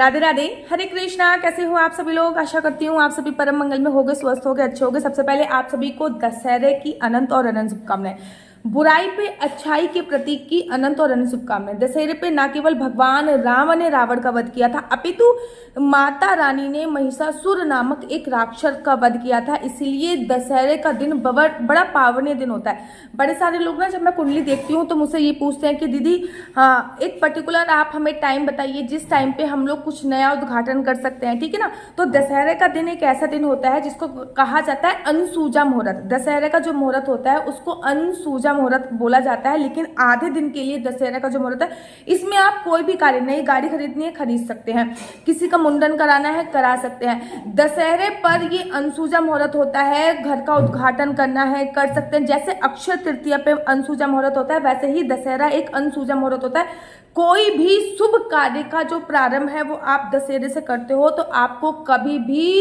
राधे राधे। हरे कृष्णा। कैसे हो आप सभी लोग? आशा करती हूँ आप सभी परम मंगल में होगे, स्वस्थ होगे, अच्छे होगे। सबसे पहले आप सभी को दशहरे की अनंत और अनंत शुभकामनाएं। बुराई पे अच्छाई के प्रतीक की अनंत और अनंत शुभकामनाएं। दशहरे पे न केवल भगवान राम ने रावण का वध किया था, अपितु माता रानी ने महिषासुर नामक एक राक्षस का वध किया था। इसीलिए दशहरे का दिन बड़ा पावनीय दिन होता है। बड़े सारे लोग ना, जब मैं कुंडली देखती हूँ तो मुझसे ये पूछते हैं कि दीदी हाँ, एक पर्टिकुलर आप हमें टाइम बताइए जिस टाइम पे हम लोग कुछ नया उद्घाटन कर सकते हैं, ठीक है ना। तो दशहरे का दिन एक ऐसा दिन होता है जिसको कहा जाता है अनसूजा मुहूर्त। दशहरे का जो मुहूर्त होता है उसको अनसूजा मुहूर्त बोला जाता है। लेकिन आधे दिन के लिए दशहरे का जो मुहूर्त है, इसमें आप कोई भी कार्य, नई गाड़ी खरीदनी है खरीद सकते हैं, किसी का मुंडन कराना है करा सकते हैं। दशहरे पर ये अनसूजा मुहूर्त होता है, घर का उद्घाटन करना है कर सकते हैं। जैसे अक्षय तृतीया पे अनसूजा मुहूर्त होता है, वैसे ही दशहरा एक अनसूजा मुहूर्त होता है। कोई भी शुभ कार्य का जो प्रारंभ है वो आप दशहरे से करते हो तो आपको कभी भी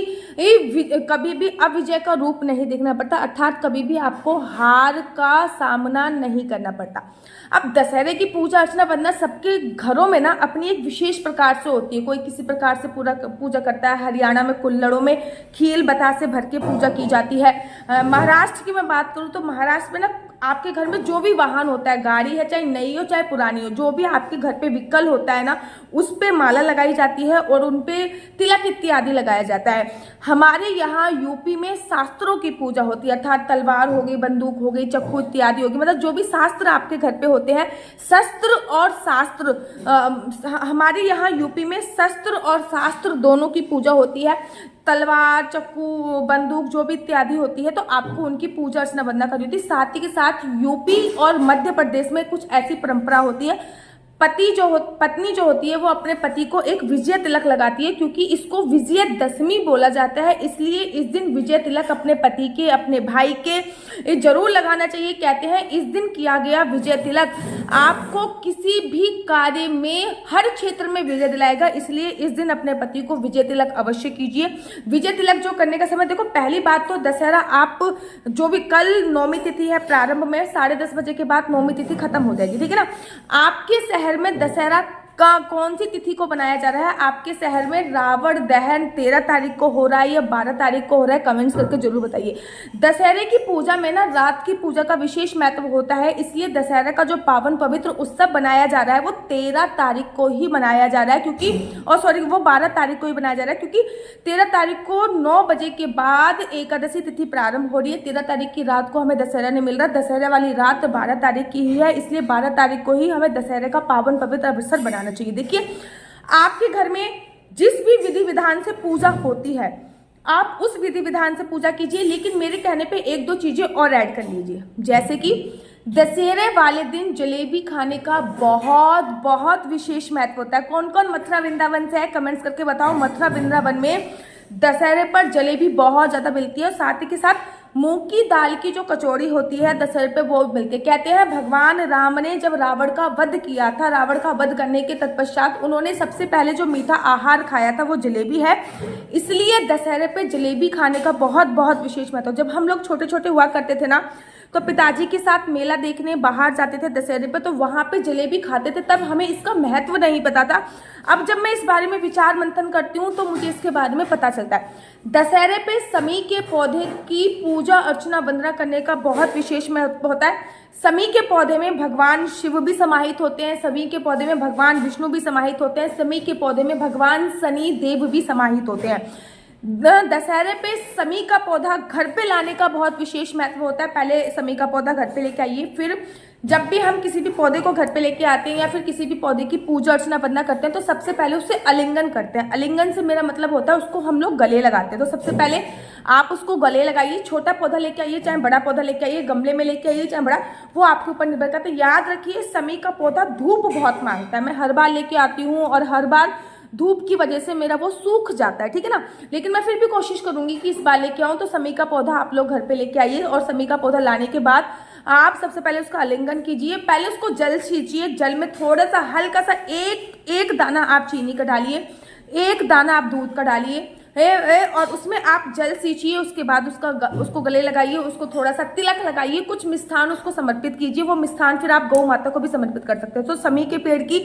अविजय का रूप नहीं देखना पड़ता, अर्थात कभी भी आपको हार का सामना नहीं करना पड़ता। अब दशहरे की पूजा अर्चना वंदना सबके घरों में ना अपनी एक विशेष प्रकार से होती है। कोई किसी प्रकार से पूरा पूजा करता है। हरियाणा में कुल्लड़ों में खील बतासे भर के पूजा की जाती है। महाराष्ट्र की मैं बात करूँ तो महाराष्ट्र में ना आपके घर में जो भी वाहन होता है, गाड़ी है चाहे नई हो चाहे पुरानी हो, जो भी आपके घर पे व्हीकल होता है ना, उस पे माला लगाई जाती है और उन पे तिलक इत्यादि लगाया जाता है। हमारे यहाँ यूपी में शास्त्रों की पूजा होती है, अर्थात तलवार हो गई, बंदूक हो गई, चक्कू इत्यादि होगी, मतलब जो भी शास्त्र आपके घर पे होते हैं। शस्त्र और शास्त्र, हमारे यहाँ यूपी में शस्त्र और शास्त्र दोनों की पूजा होती है। तलवार, चक्कू, बंदूक जो भी इत्यादि होती है तो आपको उनकी पूजा अर्चना वंदना करनी होती है। साथ ही के साथ यूपी और मध्य प्रदेश में कुछ ऐसी परंपरा होती है, पत्नी जो होती है वो अपने पति को एक विजय तिलक लगाती है, क्योंकि इसको विजयदशमी बोला जाता है। इसलिए इस दिन विजय तिलक अपने पति के, अपने भाई के जरूर लगाना चाहिए। कहते हैं इस दिन किया गया विजय तिलक आपको किसी भी कार्य में, हर क्षेत्र में विजय दिलाएगा। इसलिए इस दिन अपने पति को विजय तिलक अवश्य कीजिए। विजय तिलक जो करने का समय, देखो पहली बात तो दशहरा आप जो भी कल नौमी तिथि है, प्रारंभ में 10:30 बजे के बाद नौमी तिथि खत्म हो जाएगी, ठीक है ना। आपके शहर में दशहरा का कौन सी तिथि को बनाया जा रहा है? आपके शहर में रावण दहन 13 तारीख को हो रहा है या 12 तारीख को हो रहा है? कमेंट्स करके जरूर बताइए। दशहरे की पूजा में ना रात की पूजा का विशेष महत्व होता है, इसलिए दशहरा का जो पावन पवित्र उत्सव बनाया जा रहा है वो 13 तारीख को ही मनाया जा रहा है, क्योंकि वो 12 तारीख को ही बनाया जा रहा है, क्योंकि 13 तारीख को 9 बजे के बाद एकादशी तिथि प्रारंभ हो रही है। 13 तारीख की रात को हमें दशहरा नहीं मिल रहा, दशहरा वाली रात 12 तारीख की ही है, इसलिए 12 तारीख को ही हमें दशहरे का पावन पवित्र अवसर बनाना चाहिए। देखिए, आपके घर में जिस भी विधि विधान से पूजा होती है आप उस विधि विधान से पूजा कीजिए, लेकिन मेरे कहने पे एक दो चीजें और ऐड कर लीजिए। जैसे कि दशहरे वाले दिन जलेबी खाने का बहुत बहुत विशेष महत्व होता है। कौन कौन मथुरा वृंदावन से है कमेंट्स करके बताओ। मथुरा वृंदावन में दशहरे पर जलेबी बहुत ज्यादा मिलती है, और साथ ही के साथ मूंग की दाल की जो कचौड़ी होती है दशहरे पे वो मिलती है। कहते हैं भगवान राम ने जब रावण का वध किया था, रावण का वध करने के तत्पश्चात उन्होंने सबसे पहले जो मीठा आहार खाया था वो जलेबी है, इसलिए दशहरे पे जलेबी खाने का बहुत बहुत विशेष महत्व। जब हम लोग छोटे छोटे हुआ करते थे ना, तो पिताजी के साथ मेला देखने बाहर जाते थे दशहरे पे, तो वहां पे जलेबी खाते थे, तब हमें इसका महत्व नहीं पता था। अब जब मैं इस बारे में विचार मंथन करती हूँ तो मुझे इसके बारे में पता चलता है। दशहरे पे समी के पौधे की पूजा अर्चना वंदना करने का बहुत विशेष महत्व होता है। समी के पौधे में भगवान शिव भी समाहित होते हैं, समी के पौधे में भगवान विष्णु भी समाहित होते हैं, समी के पौधे में भगवान शनि देव भी समाहित होते हैं। दशहरे पे समी का पौधा घर पे लाने का बहुत विशेष महत्व होता है। पहले समी का पौधा घर पे लेके आइए, फिर जब भी हम किसी भी पौधे को घर पे लेके आते हैं या फिर किसी भी पौधे की पूजा अर्चना वंदना करते हैं तो सबसे पहले उससे आलिंगन करते हैं। आलिंगन से मेरा मतलब होता है उसको हम लोग गले लगाते हैं। तो सबसे पहले आप उसको गले लगाइए। छोटा पौधा लेके आइए चाहे बड़ा पौधा लेके आइए, गमले में लेके आइए चाहे बड़ा, वो आपके ऊपर निर्भर करता है। याद रखिए समी का पौधा धूप बहुत मांगता है। मैं हर बार लेके आती हूँ और हर बार धूप की वजह से मेरा वो सूख जाता है, ठीक है ना। लेकिन मैं फिर भी कोशिश करूंगी कि इस बार लेके आऊं। तो समी का पौधा आप लोग घर पे लेके आइए, और समी का पौधा लाने के बाद आप सबसे पहले उसका आलिंगन कीजिए। पहले उसको जल छींचिए, जल में थोड़ा सा हल्का सा एक दाना आप चीनी का डालिए, एक दाना आप दूध का डालिए, और उसमें आप जल सींचिए, उसके बाद उसको गले लगाइए, उसको थोड़ा सा तिलक लगाइए, कुछ मिष्ठान उसको समर्पित कीजिए। वो मिष्ठान फिर आप गौ माता को भी समर्पित कर सकते हैं। तो समी के पेड़ की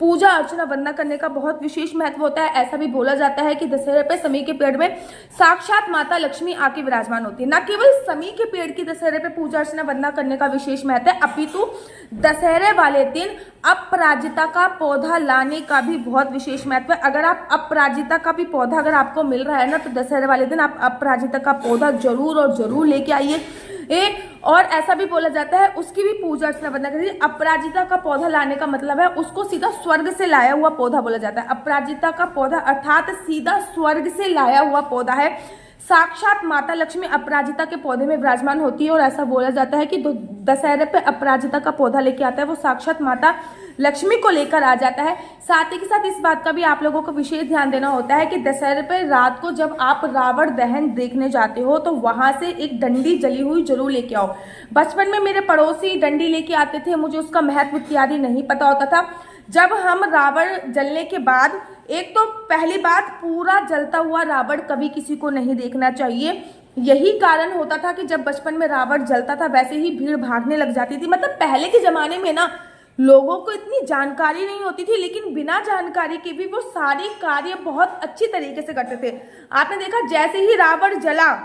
पूजा अर्चना वंदना करने का बहुत विशेष महत्व होता है। ऐसा भी बोला जाता है कि दशहरे पे समी के पेड़ में साक्षात माता लक्ष्मी आके विराजमान होती है। न केवल समी के पेड़ की दशहरे पे पूजा अर्चना वंदना करने का विशेष महत्व है, अपितु दशहरे वाले दिन अपराजिता का पौधा लाने का भी बहुत विशेष महत्व है। अगर आप अपराजिता का भी पौधा अगर आपको मिल रहा है ना, तो दशहरे वाले दिन आप अपराजिता का पौधा जरूर और जरूर लेके आइए। और ऐसा भी बोला जाता है उसकी भी पूजा अर्चना वंदना करिए। अपराजिता का पौधा लाने का मतलब है उसको सीधा स्वर्ग से लाया हुआ पौधा बोला जाता है। अपराजिता का पौधा अर्थात सीधा स्वर्ग से लाया हुआ पौधा है। साक्षात माता लक्ष्मी अपराजिता के पौधे में विराजमान होती है और ऐसा बोला जाता है कि दशहरे पे अपराजिता का पौधा लेके आता है वो साक्षात माता लक्ष्मी को लेकर आ जाता है। साथ ही के साथ इस बात का भी आप लोगों को विशेष ध्यान देना होता है कि दशहरे पे रात को जब आप रावण दहन देखने जाते हो तो वहां से एक डंडी जली हुई जरूर लेके आओ। बचपन में मेरे पड़ोसी डंडी लेके आते थे, मुझे उसका महत्व इत्यादि नहीं पता होता था। जब हम रावण जलने के बाद, एक तो पहली बात, पूरा जलता हुआ रावण कभी किसी को नहीं देखना चाहिए। यही कारण होता था कि जब बचपन में रावण जलता था वैसे ही भीड़ भागने लग जाती थी। मतलब पहले के जमाने में ना लोगों को इतनी जानकारी नहीं होती थी, लेकिन बिना जानकारी के भी वो सारे कार्य बहुत अच्छी तरीके से करते थे। आपने देखा जैसे ही रावण जला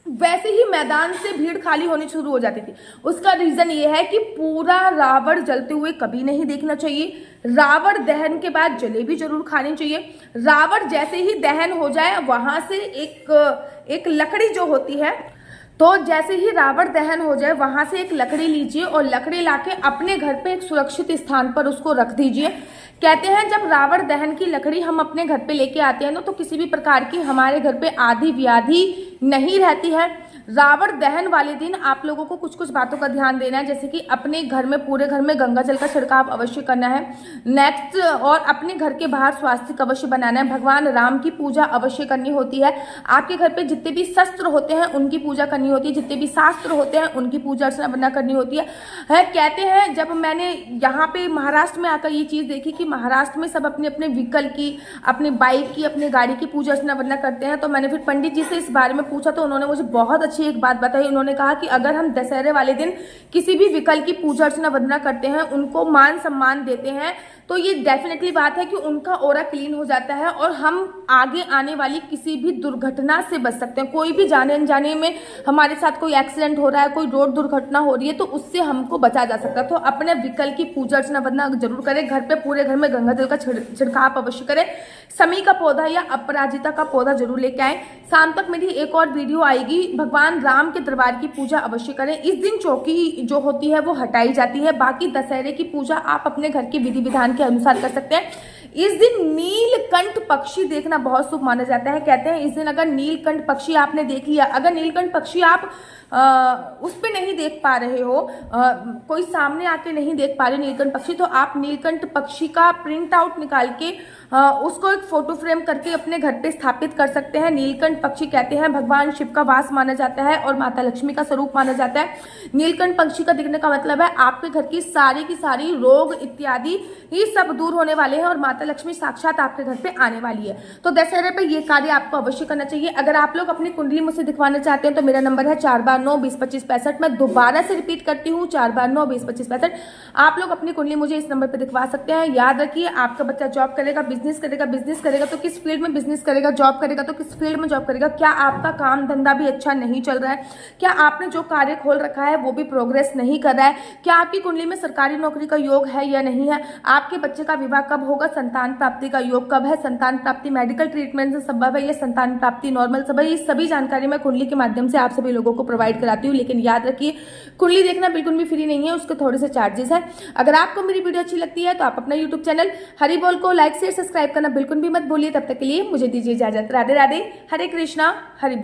वैसे ही मैदान से भीड़ खाली होनी शुरू हो जाती थी। उसका रीजन ये है कि पूरा रावण जलते हुए कभी नहीं देखना चाहिए। रावण दहन के बाद जलेबी जरूर खानी चाहिए। रावण जैसे ही दहन हो जाए वहां से एक लकड़ी जो होती है, तो जैसे ही रावण दहन हो जाए वहां से एक लकड़ी लीजिए और लकड़ी लाके अपने घर पे एक सुरक्षित स्थान पर उसको रख दीजिए। कहते हैं जब रावण दहन की लकड़ी हम अपने घर पे लेके आते हैं ना, तो किसी भी प्रकार की हमारे घर पे आदि व्याधि नहीं रहती है। रावण दहन वाले दिन आप लोगों को कुछ कुछ बातों का ध्यान देना है, जैसे कि अपने घर में, पूरे घर में गंगा जल का छिड़काव अवश्य करना है। नेक्स्ट, और अपने घर के बाहर स्वास्तिक अवश्य बनाना है। भगवान राम की पूजा अवश्य करनी होती है। आपके घर पे जितने भी शस्त्र होते हैं उनकी पूजा करनी होती है, जितने भी शास्त्र होते हैं उनकी पूजा अर्चना वंदना करनी होती है। कहते हैं जब मैंने यहाँ पे महाराष्ट्र में आकर ये चीज देखी कि महाराष्ट्र में सब अपने अपने व्हीकल की, अपने बाइक की, अपने गाड़ी की पूजा अर्चना वंदना करते हैं, तो मैंने फिर पंडित जी से इस बारे में पूछा तो उन्होंने मुझे बहुत एक बात बताई। उन्होंने कहा कि अगर हम दशहरे वाले दिन किसी भी विकल्प की पूजा अर्चना वंदना करते हैं, उनको मान सम्मान देते हैं, तो ये डेफिनेटली बात है कि उनका ऑरा क्लीन हो जाता है और हम आगे आने वाली किसी भी दुर्घटना से बच सकते हैं। कोई भी जाने अनजाने में हमारे साथ कोई एक्सीडेंट हो रहा है, कोई रोड दुर्घटना हो रही है, तो उससे हमको बचा जा सकता है। तो अपने विकल्प की पूजा अर्चना वंदना जरूर करें। घर पे पूरे घर में गंगा जल का छिड़काव अवश्य करें। समी का पौधा या अपराजिता का पौधा जरूर लेके आए। शाम तक मेरी एक और वीडियो आएगी, भगवान राम के दरबार की पूजा अवश्य करें। इस दिन चौकी जो होती है वो हटाई जाती है। बाकी दशहरे की पूजा आप अपने घर के विधि विधान के अनुसार कर सकते हैं। इस दिन नीलकंठ पक्षी देखना बहुत शुभ माना जाता है। कहते हैं इस दिन अगर नीलकंठ पक्षी आपने देख लिया, अगर नीलकंठ पक्षी आप उस पे नहीं देख पा रहे हो, कोई सामने आके नहीं देख पा रहे नीलकंठ पक्षी, तो आप नीलकंठ पक्षी का प्रिंट आउट निकाल के उसको एक फोटो फ्रेम करके अपने घर पे स्थापित कर सकते हैं। नीलकंठ पक्षी कहते हैं भगवान शिव का वास माना जाता है और माता लक्ष्मी का स्वरूप माना जाता है। नीलकंठ पक्षी का दिखने का मतलब है आपके घर की सारी रोग इत्यादि ये सब दूर होने वाले हैं और माता लक्ष्मी साक्षात आपके घर पे आने वाली है। तो दशहरे पे ये कार्य आपको अवश्य करना चाहिए। अगर आप लोग अपनी कुंडली मुझसे दिखवाना चाहते हैं तो मेरा नंबर है 4/9-20-25-65। मैं दोबारा से रिपीट करती हूँ, 4/9-20-25-65। आप लोग अपनी कुंडली मुझे इस नंबर पर दिखवा सकते हैं। याद रखिए, आपका बच्चा जॉब करेगा, बिजनेस करेगा तो किस फील्ड में बिजनेस करेगा, जॉब करेगा तो किस फील्ड में जॉब करेगा, क्या आपका काम धंधा भी अच्छा नहीं चल रहा है, क्या आपने जो कार्य खोल रखा है वो भी प्रोग्रेस नहीं कर रहा है, क्या आपकी कुंडली में सरकारी नौकरी का योग है या नहीं है, आपके बच्चे का विवाह कब होगा, संतान प्राप्ति का योग कब है, संतान प्राप्ति मेडिकल ट्रीटमेंट से संभव है या संतान प्राप्ति नॉर्मल संभव है, ये सभी जानकारी मैं कुंडली के माध्यम से आप सभी लोगों को प्रोवाइड कराती हूँ। लेकिन याद रखिए, कुंडली देखना बिल्कुल भी फ्री नहीं है, उसके थोड़े से चार्जेस है। अगर आपको मेरी वीडियो अच्छी लगती है तो आप अपना यूट्यूब चैनल हरि बोल को लाइक शेयर सब्सक्राइब करना बिल्कुल भी मत भूलिए। तब तक के लिए मुझे दीजिए इजाजत। राधे राधे, हरे कृष्णा, हरि बोल।